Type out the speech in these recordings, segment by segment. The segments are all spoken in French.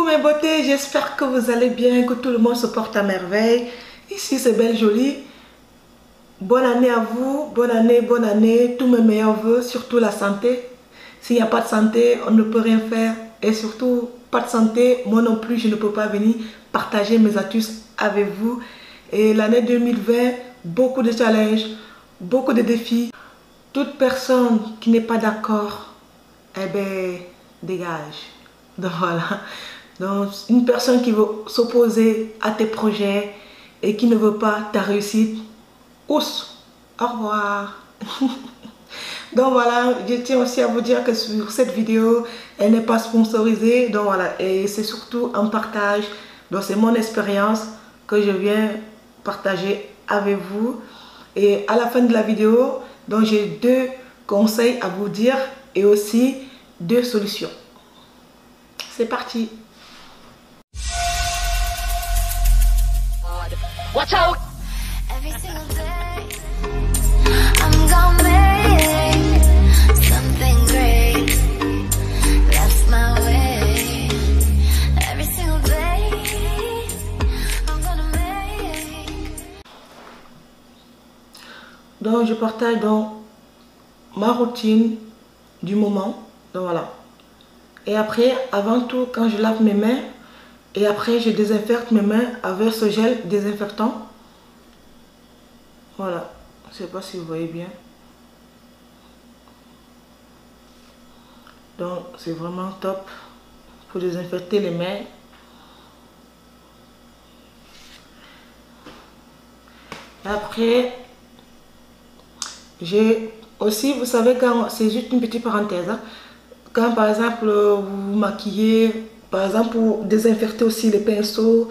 mes beautés, j'espère que vous allez bien, que tout le monde se porte à merveille. Ici c'est Belle Jolie. Bonne année à vous, bonne année, tous mes meilleurs vœux, surtout la santé. S'il n'y a pas de santé, on ne peut rien faire. Et surtout, pas de santé, moi non plus, je ne peux pas venir partager mes astuces avec vous. Et l'année 2020, beaucoup de challenges, beaucoup de défis. Toute personne qui n'est pas d'accord, eh bien, dégage. Donc voilà. Donc, une personne qui veut s'opposer à tes projets et qui ne veut pas ta réussite, ousse. Au revoir. Donc voilà, je tiens aussi à vous dire que sur cette vidéo, elle n'est pas sponsorisée. Donc voilà, et c'est surtout un partage. Donc c'est mon expérience que je viens partager avec vous. Et à la fin de la vidéo, donc j'ai 2 conseils à vous dire et aussi 2 solutions. C'est parti. Watch out! Every single day, I'm gonna make something great. That's my way. Every single day, I'm gonna make. Donc je partage donc ma routine du moment. Donc voilà. Et après, avant tout, quand je lave mes mains, et après je désinfecte mes mains avec ce gel désinfectant. Voilà, je ne sais pas si vous voyez bien. Donc c'est vraiment top pour désinfecter les mains. Après, j'ai aussi, vous savez, quand c'est juste une petite parenthèse, hein, quand par exemple vous vous maquillez, par exemple pour désinfecter aussi les pinceaux,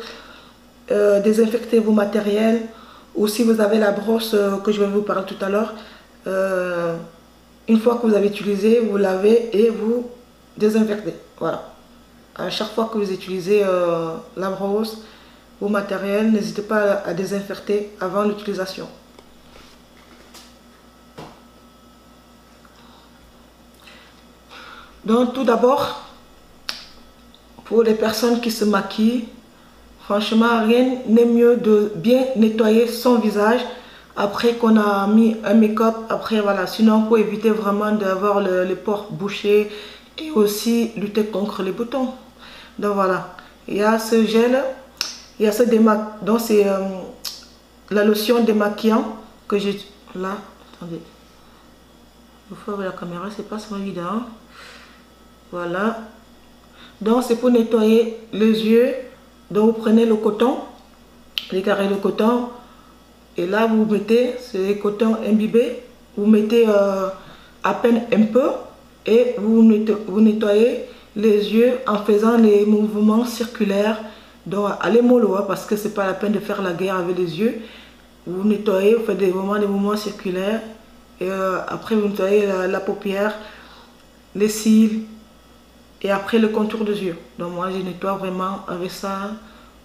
désinfecter vos matériels, ou si vous avez la brosse que je vais vous parler tout à l'heure, une fois que vous avez utilisé, vous lavez et vous désinfectez. Voilà. À chaque fois que vous utilisez la brosse, vos matériels, n'hésitez pas à désinfecter avant l'utilisation. Donc tout d'abord, pour les personnes qui se maquillent, franchement rien n'est mieux de bien nettoyer son visage après qu'on a mis un make-up. Après voilà, sinon pour éviter vraiment d'avoir les pores bouchés et aussi lutter contre les boutons. Donc voilà, il y a ce gel, il y a ce démaquillant, donc c'est la lotion démaquillant que j'ai là. Attendez, il faut ouvrir la caméra, c'est pas vraiment évident. Voilà, donc c'est pour nettoyer les yeux. Donc vous prenez le coton, les carrés de coton, et là vous mettez ce coton imbibé, vous mettez à peine un peu et vous nettoyez les yeux en faisant les mouvements circulaires. Donc allez mollo, hein, parce que c'est pas la peine de faire la guerre avec les yeux. Vous nettoyez, vous faites des mouvements circulaires et après vous nettoyez la paupière, les cils. Et après le contour des yeux. Donc moi je nettoie vraiment avec ça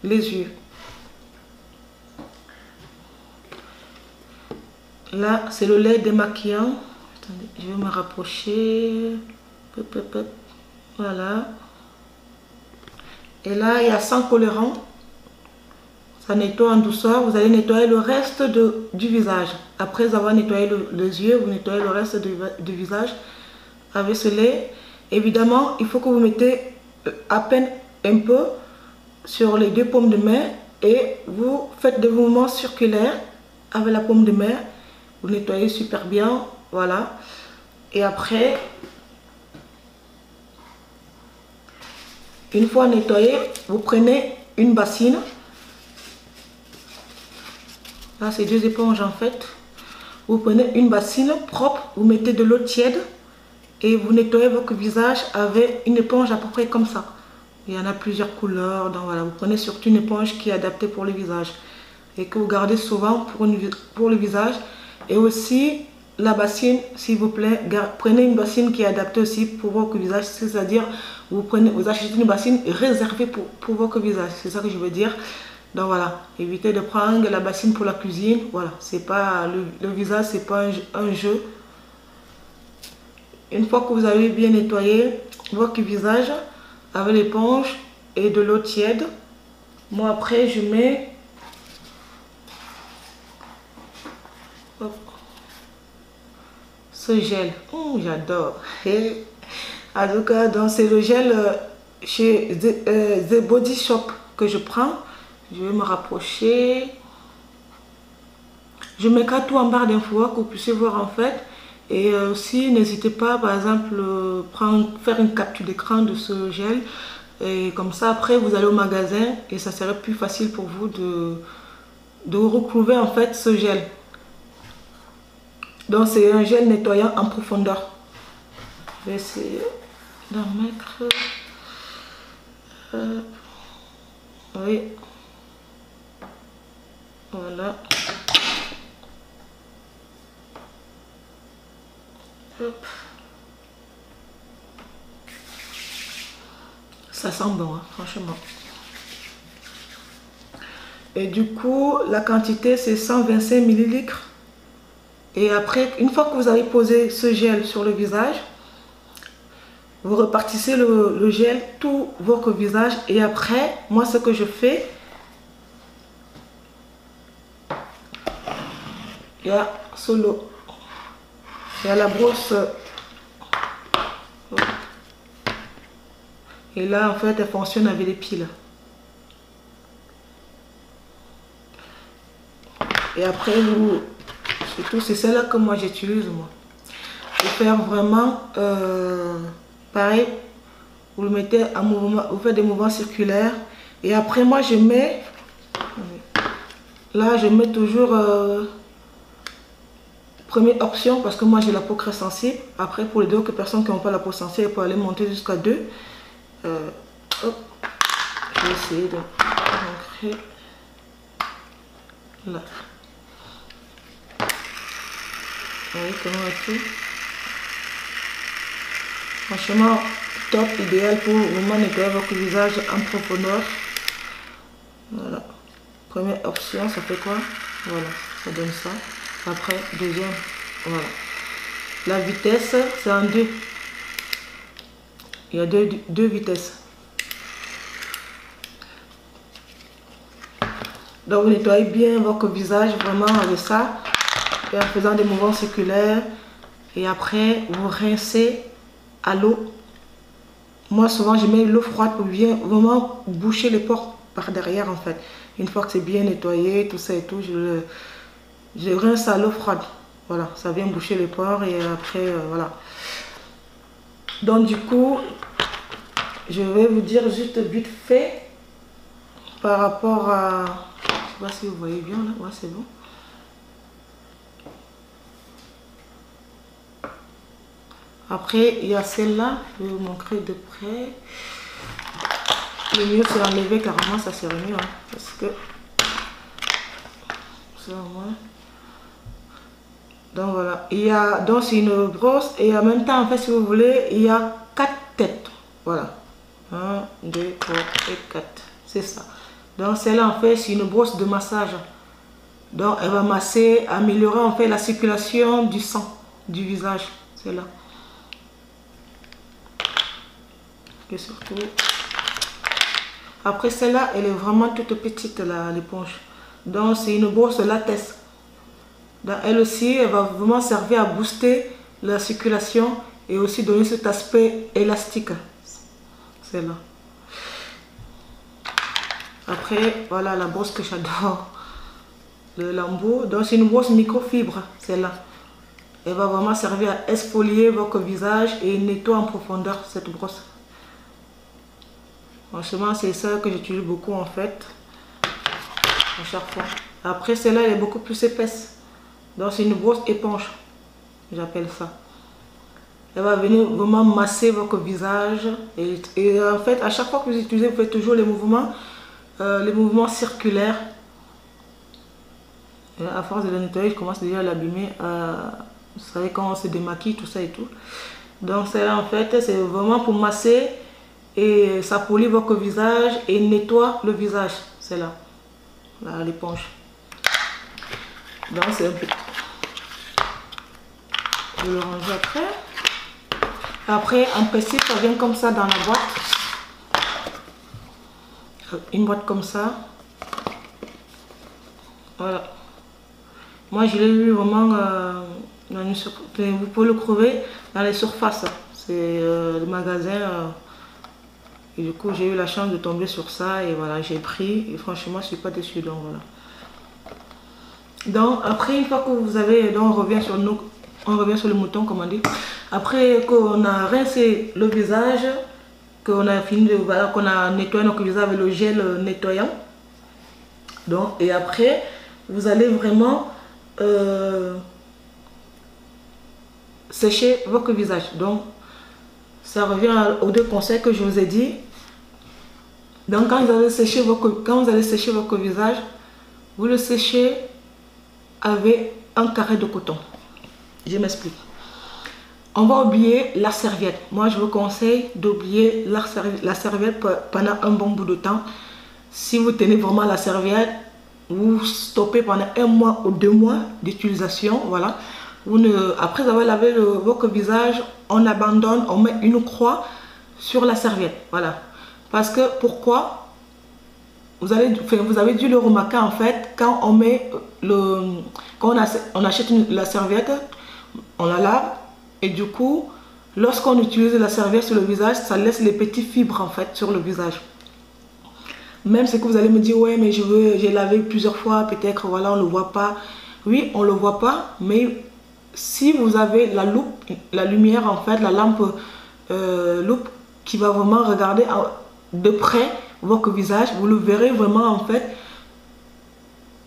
les yeux. Là c'est le lait démaquillant. Attendez, je vais me rapprocher. Voilà. Et là il y a sans colorant. Ça nettoie en douceur. Vous allez nettoyer le reste du visage. Après avoir nettoyé les yeux, vous nettoyez le reste du visage avec ce lait. Évidemment, il faut que vous mettez à peine un peu sur les 2 paumes de main et vous faites des mouvements circulaires avec la paume de main. Vous nettoyez super bien, voilà. Et après, une fois nettoyé, vous prenez une bassine. Là, c'est 2 éponges en fait. Vous prenez une bassine propre, vous mettez de l'eau tiède. Et vous nettoyez votre visage avec une éponge à peu près comme ça. Il y en a plusieurs couleurs. Donc voilà, vous prenez surtout une éponge qui est adaptée pour le visage. Et que vous gardez souvent pour le visage. Et aussi la bassine, s'il vous plaît, prenez une bassine qui est adaptée aussi pour votre visage. C'est-à-dire, vous achetez une bassine réservée pour votre visage. C'est ça que je veux dire. Donc voilà, évitez de prendre la bassine pour la cuisine. Voilà, c'est pas le visage, c'est pas un jeu. Une fois que vous avez bien nettoyé votre visage avec l'éponge, et de l'eau tiède. Moi après je mets ce gel. J'adore. En tout cas, donc c'est le gel chez The Body Shop que je prends. Je vais me rapprocher. Je mettrai tout en barre d'infos que vous puissiez voir en fait. Et aussi, n'hésitez pas, par exemple, faire une capture d'écran de ce gel. Et comme ça, après, vous allez au magasin et ça serait plus facile pour vous de retrouver en fait ce gel. Donc, c'est un gel nettoyant en profondeur. Je vais essayer d'en mettre. Oui. Voilà. Hop. Ça sent bon, hein, franchement. Et du coup, la quantité, c'est 125 ml. Et après, une fois que vous avez posé ce gel sur le visage, vous repartissez le gel tout votre visage. Et après, moi, ce que je fais, il y a solo. Il y a la brosse. Et là, en fait, elle fonctionne avec les piles. Et après, surtout, c'est celle-là que moi j'utilise, moi. Pour faire vraiment, pareil, vous le mettez en mouvement, vous faites des mouvements circulaires. Et après, moi, je mets, là, je mets toujours, première option, parce que moi, j'ai la peau très sensible. Après, pour les autres personnes qui n'ont pas la peau sensible, elles peuvent aller monter jusqu'à 2. Hop. Je vais essayer de rentrer là. Vous voyez comment tout. Franchement, top, idéal pour vraiment nettoyer votre visage en profondeur. Voilà. Première option, ça fait quoi? Voilà, ça donne ça. Après, deuxième, voilà. La vitesse, c'est en 2. Il y a deux vitesses. Donc, vous nettoyez bien votre visage vraiment avec ça. Et en faisant des mouvements circulaires. Et après, vous rincez à l'eau. Moi, souvent, je mets l'eau froide pour bien vraiment boucher les pores par derrière, en fait. Une fois que c'est bien nettoyé, tout ça et tout, je rince à l'eau froide. Voilà, ça vient boucher les pores et après, voilà. Donc, du coup, je vais vous dire juste vite fait par rapport à... Je ne sais pas si vous voyez bien là. Ouais, c'est bon. Après, il y a celle-là. Je vais vous montrer de près. Le mieux, c'est enlever carrément. Ça serait mieux. Hein, parce que... Ça, moins. Donc, voilà. Il y a... Donc, c'est une brosse. Et en même temps, en fait, si vous voulez, il y a 4 têtes. Voilà. 1, 2, 3 et 4. C'est ça. Donc celle-là en fait c'est une brosse de massage. Donc elle va masser, améliorer en fait la circulation du sang du visage. Celle-là. Et surtout. Après celle-là elle est vraiment toute petite l'éponge. Donc c'est une brosse latex. Donc elle aussi elle va vraiment servir à booster la circulation et aussi donner cet aspect élastique. Celle-là. Après, voilà la brosse que j'adore. Le Lambo. Donc, c'est une brosse microfibre, celle-là. Elle va vraiment servir à exfolier votre visage et nettoyer en profondeur cette brosse. Franchement, c'est ça que j'utilise beaucoup en fait. À chaque fois. Après, celle-là, elle est beaucoup plus épaisse. Donc, c'est une brosse éponge. J'appelle ça. Elle va venir vraiment masser votre visage. Et en fait, à chaque fois que vous utilisez, vous faites toujours les mouvements circulaires. Et à force de la nettoyer, je commence déjà à l'abîmer. Vous savez, quand on se démaquille, tout ça et tout. Donc, celle-là, en fait, c'est vraiment pour masser et ça polie votre visage et nettoie le visage. C'est là. Là, l'éponge. Donc, c'est un peu. Je vais le ranger après. Après, en principe, ça vient comme ça dans la boîte. Une boîte comme ça. Voilà. Moi, je l'ai eu vraiment vous pouvez le trouver dans les surfaces. C'est le magasin. Et du coup, j'ai eu la chance de tomber sur ça. Et voilà, j'ai pris. Et franchement, je ne suis pas déçue. Donc, voilà. Donc, après, une fois que vous avez... Donc, on revient sur le mouton, comme on dit. Après qu'on a rincé le visage, qu'on a fini de... Voilà, qu'on a nettoyé notre visage avec le gel nettoyant. Donc, et après, vous allez vraiment... sécher votre visage. Donc ça revient aux deux conseils que je vous ai dit. Donc quand vous allez sécher votre visage, vous le séchez avec un carré de coton. Je m'explique. On va oublier la serviette. Moi je vous conseille d'oublier la serviette pendant un bon bout de temps. Si vous tenez vraiment la serviette, vous stoppez pendant 1 mois ou 2 mois d'utilisation. Voilà. Après avoir lavé votre visage, on abandonne, on met une croix sur la serviette. Voilà. Parce que pourquoi? Vous avez dû le remarquer en fait, quand on met quand on achète la serviette, on la lave et du coup, lorsqu'on utilise la serviette sur le visage, ça laisse les petites fibres en fait sur le visage. Même si vous allez me dire, ouais, mais j'ai lavé plusieurs fois, peut-être, voilà, on ne le voit pas. Oui, on ne le voit pas, mais si vous avez la loupe, la lumière, en fait, la lampe loupe, qui va vraiment regarder de près votre visage, vous le verrez vraiment, en fait,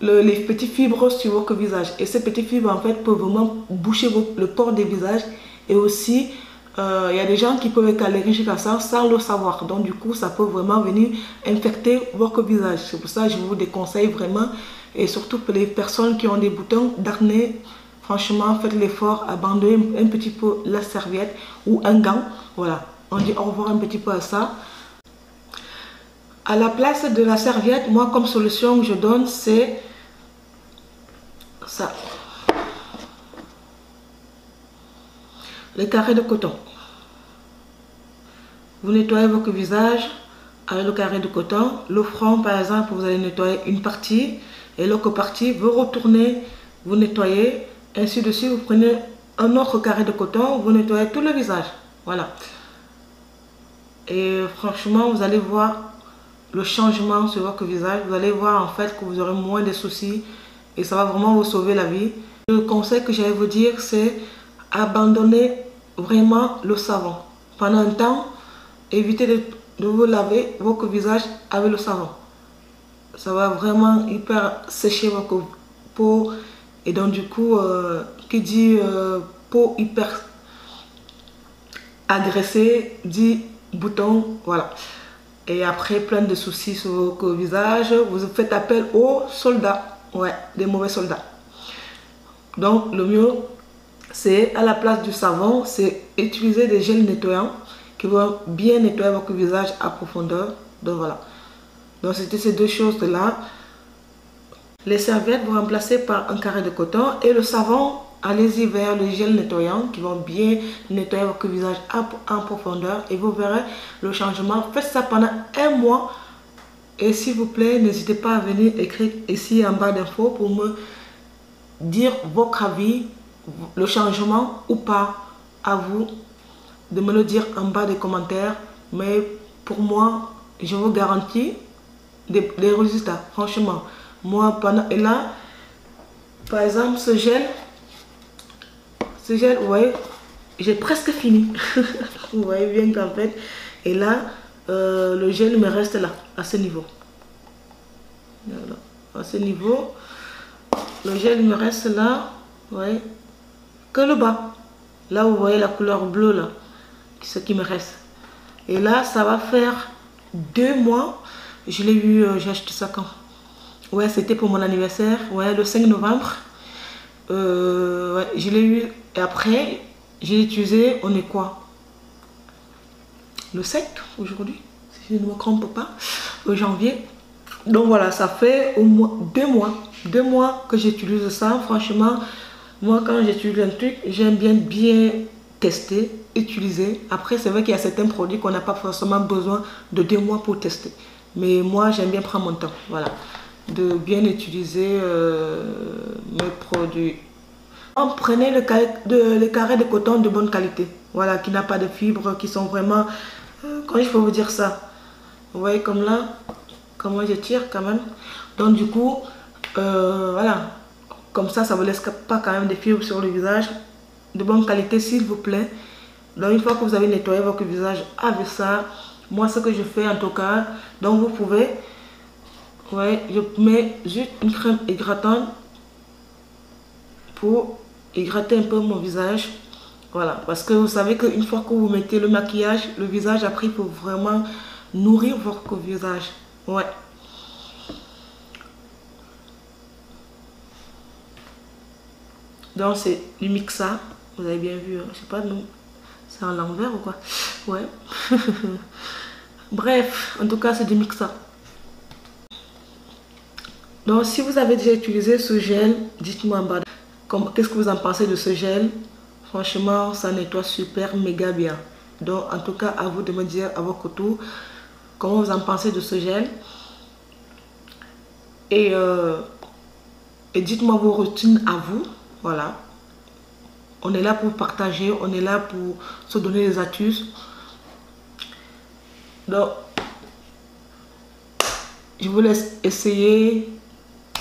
les petites fibres sur votre visage. Et ces petites fibres, en fait, peuvent vraiment boucher le port des visages. Et aussi, il y a des gens qui peuvent être allergiques à ça sans le savoir. Donc du coup, ça peut vraiment venir infecter votre visage. C'est pour ça que je vous déconseille vraiment. Et surtout pour les personnes qui ont des boutons d'acné, franchement, faites l'effort, abandonnez un petit peu la serviette ou un gant. Voilà, on dit au revoir un petit peu à ça. À la place de la serviette, moi comme solution que je donne, c'est ça. Les carrés de coton. Vous nettoyez votre visage avec le carré de coton. Le front, par exemple, vous allez nettoyer une partie et l'autre partie, vous retournez, vous nettoyez. Ainsi de suite, vous prenez un autre carré de coton, vous nettoyez tout le visage. Voilà. Et franchement, vous allez voir le changement sur votre visage. Vous allez voir en fait que vous aurez moins de soucis et ça va vraiment vous sauver la vie. Le conseil que j'allais vous dire, c'est abandonner vraiment le savon. Pendant un temps, évitez de vous laver votre visage avec le savon. Ça va vraiment hyper sécher votre peau. Et donc du coup, qui dit peau hyper agressée, dit bouton, voilà. Et après, plein de soucis sur votre visage, vous faites appel aux soldats. Ouais, des mauvais soldats. Donc le mieux, c'est à la place du savon, c'est utiliser des gels nettoyants qui vont bien nettoyer votre visage à profondeur. Donc voilà. Donc c'était ces deux choses-là. Les serviettes, vous remplacez par un carré de coton et le savon, allez-y vers le gel nettoyant qui vont bien nettoyer votre visage en profondeur et vous verrez le changement. Faites ça pendant 1 mois et s'il vous plaît, n'hésitez pas à venir écrire ici en bas d'infos pour me dire votre avis, le changement ou pas. À vous de me le dire en bas des commentaires. Mais pour moi, je vous garantis des résultats. Franchement, moi, et là, par exemple, ce gel, vous voyez, j'ai presque fini. Vous voyez bien qu'en fait, et là, le gel me reste là, à ce niveau. Voilà, à ce niveau, le gel me reste là, vous voyez, que le bas. Là, vous voyez la couleur bleue là, ce qui me reste. Et là, ça va faire 2 mois. Je l'ai eu, j'ai acheté ça quand? Ouais, c'était pour mon anniversaire, ouais, le 5 novembre. Ouais, je l'ai eu et après, j'ai utilisé, on est quoi? Le 7 aujourd'hui, si je ne me trompe pas, au janvier. Donc voilà, ça fait au moins 2 mois que j'utilise ça. Franchement, moi quand j'utilise un truc, j'aime bien tester, utiliser. Après, c'est vrai qu'il y a certains produits qu'on n'a pas forcément besoin de 2 mois pour tester. Mais moi, j'aime bien prendre mon temps, voilà, de bien utiliser mes produits. Prenez le carré de coton de bonne qualité, voilà, qui n'a pas de fibres, qui sont vraiment, comment je peux vous dire ça? Vous voyez comme là, comment je tire quand même. Donc du coup, voilà, comme ça vous laisse pas quand même des fibres sur le visage. De bonne qualité, s'il vous plaît. Donc une fois que vous avez nettoyé votre visage avec ça, moi ce que je fais en tout cas, donc vous pouvez, ouais, je mets juste une crème hydratante pour hydrater un peu mon visage. Voilà, parce que vous savez qu'une fois que vous mettez le maquillage, le visage après pour vraiment nourrir votre visage. Ouais. Donc c'est du Mixa, vous avez bien vu, hein? Je sais pas, non, c'est en l'envers ou quoi? Ouais. Bref, en tout cas c'est du Mixa. Donc si vous avez déjà utilisé ce gel, dites-moi en bas qu'est-ce que vous en pensez de ce gel. Franchement, ça nettoie super méga bien. Donc en tout cas, à vous de me dire à votre tour comment vous en pensez de ce gel. Et dites-moi vos routines à vous. Voilà. On est là pour partager, on est là pour se donner des astuces. Donc, je vous laisse essayer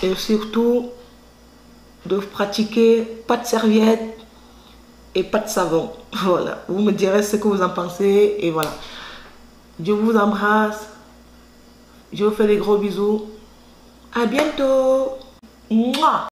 et surtout de pratiquer pas de serviette et pas de savon. Voilà, vous me direz ce que vous en pensez et voilà. Je vous embrasse, je vous fais des gros bisous. À bientôt. Mouah.